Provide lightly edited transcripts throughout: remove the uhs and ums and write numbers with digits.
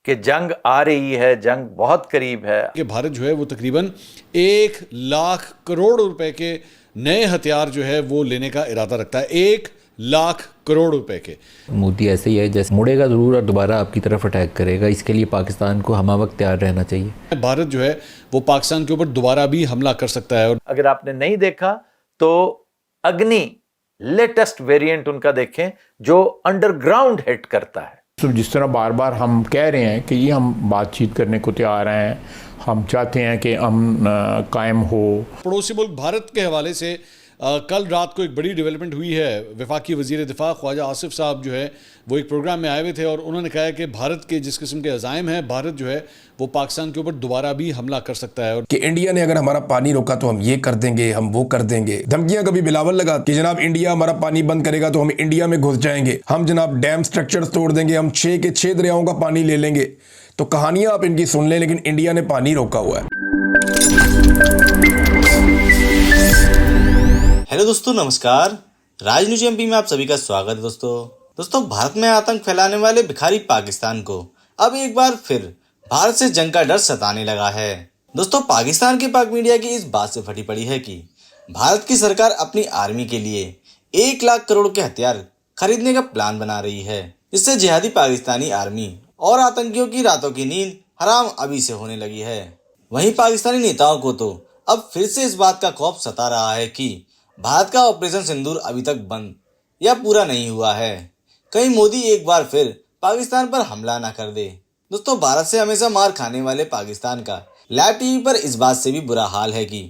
कि जंग आ रही है, जंग बहुत करीब है। कि भारत जो है वो तकरीबन 1 लाख करोड़ रुपए के नए हथियार जो है वो लेने का इरादा रखता है। 1 लाख करोड़ रुपए के। मोदी ऐसे ही है, जैसे मुड़ेगा ज़रूर और दोबारा आपकी तरफ अटैक करेगा। इसके लिए पाकिस्तान को हमा वक्त तैयार रहना चाहिए। भारत जो है वो पाकिस्तान के ऊपर दोबारा भी हमला कर सकता है। और अगर आपने नहीं देखा तो अग्नि लेटेस्ट वेरिएंट उनका देखें जो अंडरग्राउंड हिट करता है। तो जिस तरह बार बार हम कह रहे हैं कि ये हम बातचीत करने को तैयार हैं, हम चाहते हैं कि अमन कायम हो। पड़ोसी मुल्क भारत के हवाले से कल रात को एक बड़ी डेवलपमेंट हुई है। वफाकी वज़ीर दिफा ख्वाजा आसिफ साहब जो है वो एक प्रोग्राम में आए हुए थे और उन्होंने कहा कि भारत के जिस किस्म के अज़ाइम हैं, भारत जो है वो पाकिस्तान के ऊपर दोबारा भी हमला कर सकता है। और कि इंडिया ने अगर हमारा पानी रोका तो हम ये कर देंगे, हम वो कर देंगे। धमकियां कभी बिलावल लगा कि जनाब इंडिया हमारा पानी बंद करेगा तो हम इंडिया में घुस जाएंगे, हम जनाब डैम स्ट्रक्चर्स तोड़ देंगे, हम 6 के 6 दरियाओं का पानी ले लेंगे। तो कहानियां आप इनकी सुन लें, लेकिन इंडिया ने पानी रोका हुआ है। हेलो दोस्तों, नमस्कार। राज न्यूज एमपी में आप सभी का स्वागत है। दोस्तों भारत में आतंक फैलाने वाले भिखारी पाकिस्तान को अब एक बार फिर भारत से जंग का डर सताने लगा है। दोस्तों पाकिस्तान के पाक मीडिया की इस बात से फटी पड़ी है कि भारत की सरकार अपनी आर्मी के लिए 1 लाख करोड़ के हथियार खरीदने का प्लान बना रही है, जिससे जिहादी पाकिस्तानी आर्मी और आतंकियों की रातों की नींद हराम अभी से होने लगी है। वहीं पाकिस्तानी नेताओं को तो अब फिर से इस बात का खौफ सता रहा है कि भारत का ऑपरेशन सिंदूर अभी तक बंद या पूरा नहीं हुआ है, कहीं मोदी एक बार फिर पाकिस्तान पर हमला ना कर दे। दोस्तों भारत से हमेशा मार खाने वाले पाकिस्तान का लाइव टीवी पर इस बात से भी बुरा हाल है कि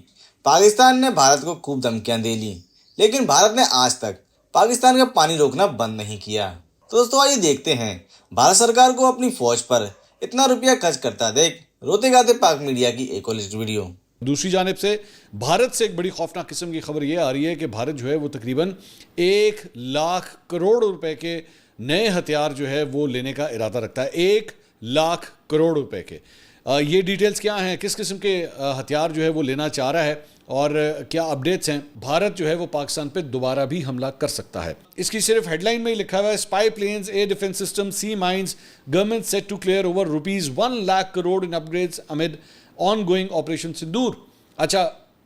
पाकिस्तान ने भारत को खूब धमकियां दे ली, लेकिन भारत ने आज तक पाकिस्तान का पानी रोकना बंद नहीं किया। तो दोस्तों आइए देखते हैं भारत सरकार को अपनी फौज पर इतना रुपया खर्च करता देख रोते गाते पाक मीडिया की एक और वीडियो। दूसरी जानिब से भारत से एक बड़ी खौफनाक किस्म की खबर ये आ रही है कि भारत जो है वो तकरीबन 1 लाख करोड़ रुपए के नए हथियार जो है वो लेने का इरादा रखता है। 1 लाख करोड़ रुपए के। ये डिटेल्स क्या हैं, किस किस्म के हथियार जो है वो लेना चाह रहा है और क्या अपडेट्स हैं। भारत जो है वो पाकिस्तान पे दोबारा भी हमला कर सकता है। इसकी सिर्फ हेडलाइन में ही लिखा हुआ है, spy planes, air defence system, sea mines, government set to clear over ₹1 lakh crore in upgrades amid ongoing operation Sindoor. अच्छा,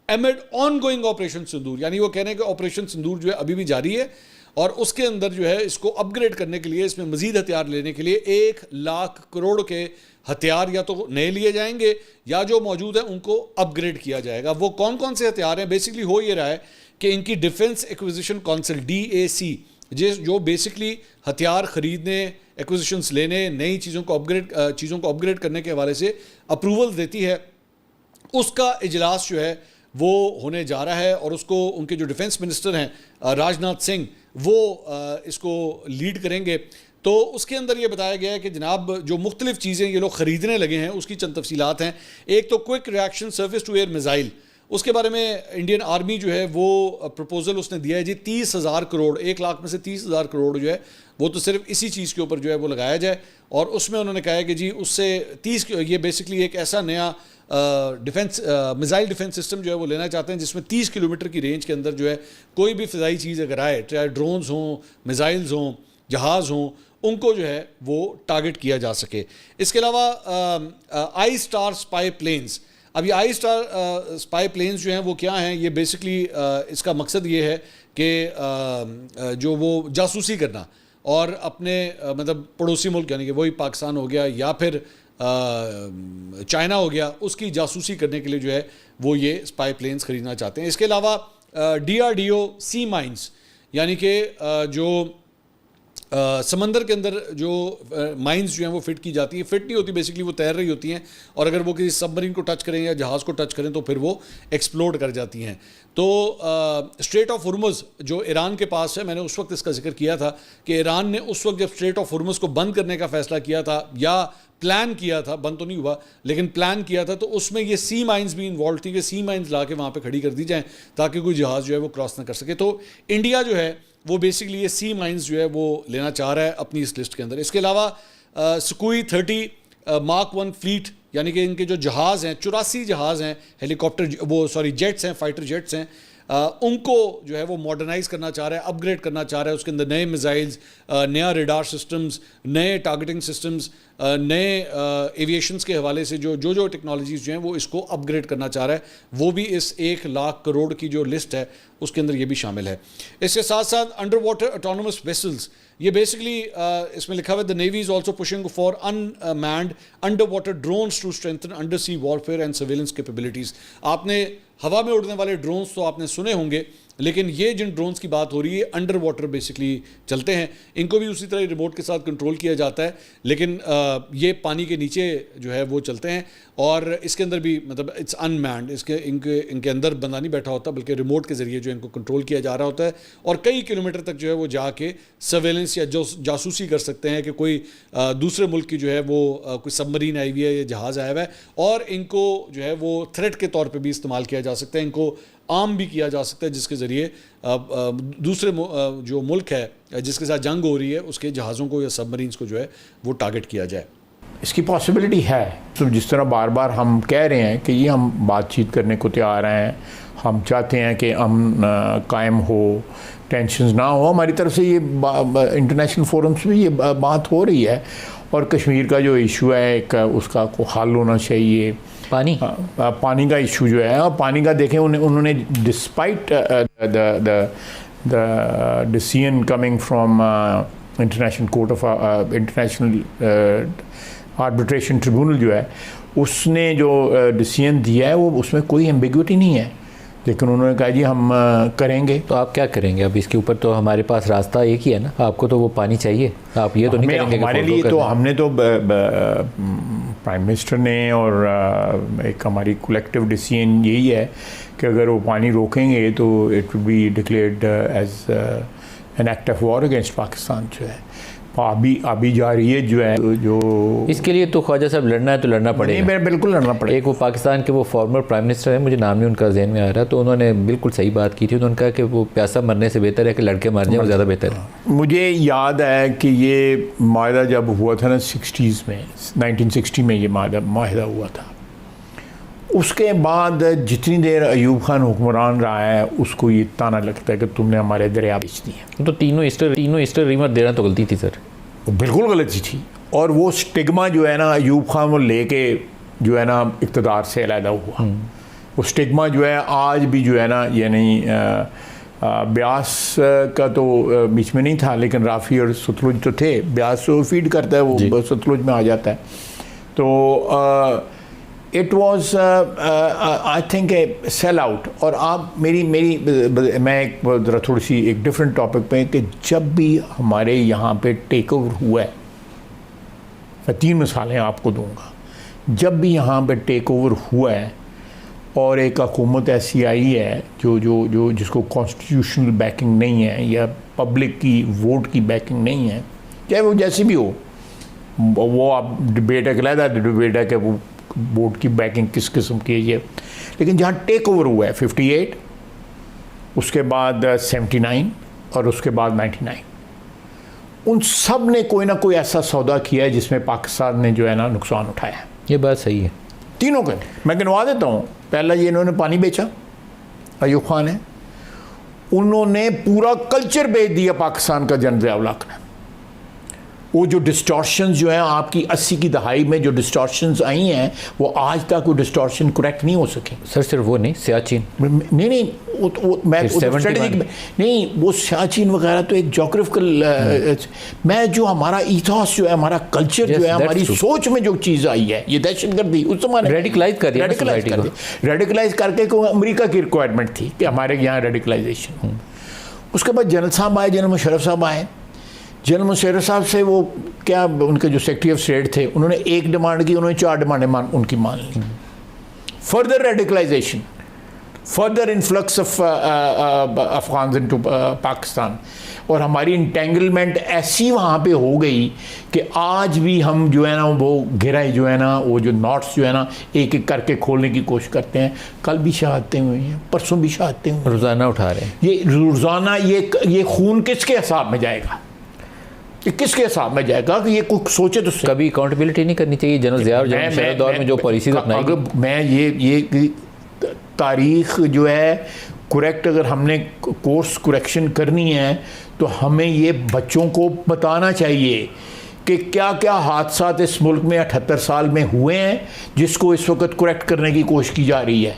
एमिड ऑनगोइंग ऑपरेशन सिंदूर, यानी वो कह रहे हैं कि ऑपरेशन सिंदूर जो है अभी भी जारी है और उसके अंदर जो है इसको अपग्रेड करने के लिए, इसमें मजीद हथियार लेने के लिए 1 लाख करोड़ के हथियार या तो नए लिए जाएंगे या जो मौजूद है उनको अपग्रेड किया जाएगा। वो कौन कौन से हथियार हैं, बेसिकली हो ये रहा है कि इनकी डिफेंस एक्विजिशन काउंसिल DAC जो बेसिकली हथियार खरीदने, एक्विजिशंस लेने, नई चीज़ों को अपग्रेड करने के हवाले से अप्रूवल देती है, उसका इजलास जो है वो होने जा रहा है और उसको उनके जो डिफेंस मिनिस्टर हैं राजनाथ सिंह वो इसको लीड करेंगे। तो उसके अंदर ये बताया गया है कि जनाब जो मुख्तलिफ चीज़ें ये लोग ख़रीदने लगे हैं उसकी चंद तफसीलात हैं। एक तो quick reaction surface to air missile, उसके बारे में इंडियन आर्मी जो है वो प्रपोजल उसने दिया है जी 30,000 करोड़, 1 लाख में से 30,000 करोड़ जो है वो तो सिर्फ इसी चीज़ के ऊपर जो है वो लगाया जाए। और उसमें उन्होंने कहा है कि जी उससे 30, ये बेसिकली एक ऐसा नया मिसाइल डिफेंस सिस्टम जो है वो लेना चाहते हैं जिसमें 30 किलोमीटर की रेंज के अंदर जो है कोई भी फ़िज़ाई चीज़ अगर आए, चाहे ड्रोन्स हों, मिसाइल्स हों, जहाज़ हों, उनको जो है वो टारगेट किया जा सके। इसके अलावा आई स्टार स्पाई प्लेन्स, अब ये आई स्टार स्पाई प्लेन्स जो हैं वो क्या हैं, ये बेसिकली इसका मकसद ये है कि जो वो जासूसी करना और अपने मतलब पड़ोसी मुल्क यानी कि वही पाकिस्तान हो गया या फिर चाइना हो गया, उसकी जासूसी करने के लिए जो है वो ये स्पाई प्लेन्स ख़रीदना चाहते हैं। इसके अलावा DRDO सी माइंस, यानी कि जो समंदर के अंदर जो माइंस जो हैं वो फिट की जाती हैं, फिट नहीं होती, बेसिकली वो तैर रही होती हैं और अगर वो किसी सबमरीन को टच करें या जहाज़ को टच करें तो फिर वो एक्सप्लोड कर जाती हैं। तो स्ट्रेट ऑफ हुर्मुज़ जो ईरान के पास है, मैंने उस वक्त इसका जिक्र किया था कि ईरान ने उस वक्त जब स्ट्रेट ऑफ हुर्मुज़ को बंद करने का फ़ैसला किया था या प्लान किया था, बंद तो नहीं हुआ लेकिन प्लान किया था, तो उसमें ये सी माइंस भी इन्वॉल्व थी कि सी माइंस ला के वहाँ पर खड़ी कर दी जाएँ ताकि कोई जहाज़ जो है वो क्रॉस ना कर सके। तो इंडिया जो है वो बेसिकली ये सी माइंस जो है वो लेना चाह रहा है अपनी इस लिस्ट के अंदर। इसके अलावा सुकोई 30 Mark 1 फ्लीट, यानी कि इनके जो जहाज़ हैं, 84 जहाज़ हैं, हेलीकॉप्टर जेट्स हैं, फाइटर जेट्स हैं, उनको जो है वो मॉडर्नाइज करना चाह रहा है, अपग्रेड करना चाह रहा है, उसके अंदर नए मिसाइल्स, नया रेडार सिस्टम्स, नए टारगेटिंग सिस्टम्स, नए एविएशंस के हवाले से जो टेक्नोलॉजीज़ जो हैं वो इसको अपग्रेड करना चाह रहा है, वो भी इस 1 लाख करोड़ की जो लिस्ट है उसके अंदर ये भी शामिल है। इसके साथ साथ अंडर वाटर ऑटोनोमस वेसल्स, ये बेसिकली इसमें लिखा हुआ है the navy is also pushing for unmanned under water drones to strengthen under sea warfare and surveillance capabilities. आपने हवा में उड़ने वाले ड्रोन्स तो आपने सुने होंगे, लेकिन ये जिन ड्रोन्स की बात हो रही है अंडर वाटर बेसिकली चलते हैं, इनको भी उसी तरह रिमोट के साथ कंट्रोल किया जाता है, लेकिन ये पानी के नीचे जो है वो चलते हैं और इसके अंदर भी मतलब इट्स अनमैन्ड, इनके अंदर बंदा नहीं बैठा होता बल्कि रिमोट के ज़रिए जो इनको कंट्रोल किया जा रहा होता है और कई किलोमीटर तक जो है वो जाके सर्वेलेंस या जासूसी कर सकते हैं कि कोई दूसरे मुल्क की जो है वो कोई सबमरीन आई हुई है या जहाज़ आया हुआ है, और इनको जो है वो थ्रेट के तौर पर भी इस्तेमाल किया जा सकता है, इनको आम भी किया जा सकता है, जिसके ज़रिए दूसरे जो मुल्क है जिसके साथ जंग हो रही है उसके जहाज़ों को या सबमरीन्स को जो है वो टारगेट किया जाए। इसकी पॉसिबिलिटी है। तो जिस तरह बार बार हम कह रहे हैं कि ये हम बातचीत करने को तैयार हैं, हम चाहते हैं कि अमन कायम हो, टेंशन ना हो, हमारी तरफ से ये इंटरनेशनल फोरम्स में ये बात हो रही है, और कश्मीर का जो इशू है एक उसका को हल होना चाहिए। पानी का इशू जो है, और पानी का देखें उन्होंने despite the decision coming from international court of international arbitration tribunal जो है, उसने जो डिसीजन दिया है वो उसमें कोई एम्बिग्विटी नहीं है, लेकिन उन्होंने कहा जी हम करेंगे। तो आप क्या करेंगे अब इसके ऊपर? तो हमारे पास रास्ता एक ही है ना, आपको तो वो पानी चाहिए, आप ये तो नहीं करेंगे हमारे लिए तो हमने तो प्राइम मिनिस्टर ने और एक हमारी कलेक्टिव डिसीजन यही है कि अगर वो पानी रोकेंगे तो it will be declared as an act of war against Pakistan जो है अभी जा रही है जो है जो इसके लिए तो ख्वाजा साहब लड़ना है तो लड़ना पड़ेगा। नहीं, बिल्कुल लड़ना पड़ेगा। एक वो पाकिस्तान के वो फॉर्मर प्राइम मिनिस्टर है, मुझे नाम नहीं उनका जहन में आ रहा, तो उन्होंने बिल्कुल सही बात की थी। उन्होंने कहा कि वो प्यासा मरने से बेहतर है कि लड़के मर जाए, और ज़्यादा बेहतर है। मुझे याद है कि ये माहिदा जब हुआ था ना 60s में, 1960 में ये माहिदा हुआ था, उसके बाद जितनी देर अयूब खान हुक्मरान रहा है उसको ये ताना लगता है कि तुमने हमारे दरिया बेच दिए। तो तीनों ईस्टर रिवर देना तो गलती थी सर, बिल्कुल गलती थी। और वो स्टिग्मा जो है ना अयूब खान वो लेके जो है ना इक़्तिदार से अलहदा हुआ, वो स्टिग्मा जो है आज भी जो है ना, यानी ब्यास का तो बीच में नहीं था, लेकिन राफ़ी और सतलुज तो थे। ब्यास तो फीड करता है, वो सतलुज में आ जाता है। तो it was I think A sell out. और आप मैं एक ज़रा थोड़ी सी एक डिफरेंट टॉपिक पे कि जब भी हमारे यहाँ पे टेक ओवर हुआ है, मैं 3 मिसालें आपको दूंगा, जब भी यहाँ पे टेक ओवर हुआ है और एक हुकूमत ऐसी आई है जो जिसको कॉन्स्टिट्यूशनल बैकिंग नहीं है या पब्लिक की वोट की बैकिंग नहीं है, चाहे वो जैसी भी हो, वो आप डिबेट है, अलहदा डिबेट है कि वो वोट की बैकिंग किस किस्म की है ये, लेकिन जहाँ टेक ओवर हुआ है 58, उसके बाद 79 और उसके बाद 99, उन सब ने कोई ना कोई ऐसा सौदा किया है जिसमें पाकिस्तान ने जो है ना नुकसान उठाया है। ये बात सही है। तीनों के मैं गिनवा देता हूँ। पहला ये इन्होंने पानी बेचा, अयूब खान है, उन्होंने पूरा कल्चर बेच दिया पाकिस्तान का जनरल ने। वो जो डिस्टॉर्शंस जो हैं आपकी 80 की दहाई में जो डिस्टॉर्शंस आई हैं, वो आज तक वो डिस्टॉर्शन करेक्ट नहीं हो सके। सर सिर्फ वो नहीं, सियाचिन नहीं मैं स्ट्रेटेजिक नहीं, वो सियाचिन वगैरह तो एक जोग्राफिकल मैं जो हमारा इथॉस जो है, हमारा कल्चर जो है, हमारी सोच में जो चीज़ आई है, ये दहशतगर्दी उस समय रेडिकलाइज कर दिया, रेडिकलाइज करके अमेरिका की रिक्वायरमेंट थी कि हमारे यहाँ रेडिकलाइजेशन। उसके बाद जनरल साहब आए, जनरल मुशर्रफ साहब आए। जनरल मुशर्रफ साहब से वो क्या उनके जो सेक्रेटरी ऑफ स्टेट थे, उन्होंने एक डिमांड की, उन्होंने 4 डिमांडें उनकी मान ली। Further radicalisation, further influx of Afghan into Pakistan, और हमारी इंटेंगलमेंट ऐसी वहाँ पे हो गई कि आज भी हम जो है ना वो घिरा जो है ना, वो जो नॉट्स जो है ना एक एक करके खोलने की कोशिश करते हैं। कल भी शहादतें हुई हैं, परसों भी शहादतें हुई, रोज़ाना उठा रहे हैं। ये रोज़ाना ये खून किसके हिसाब में जाएगा, ये किसके हिसाब में जाएगा कि ये कुछ सोचे तो कभी अकाउंटेबिलिटी नहीं करनी चाहिए। जनरल ज़िया और जनरल शरद दौर में जो पॉलिसीज अपनाई, मैं ये तारीख जो है करेक्ट अगर हमने कोर्स करेक्शन करनी है तो हमें ये बच्चों को बताना चाहिए कि क्या क्या हादसा इस मुल्क में 78 साल में हुए हैं जिसको इस वक्त करेक्ट करने की कोशिश की जा रही है।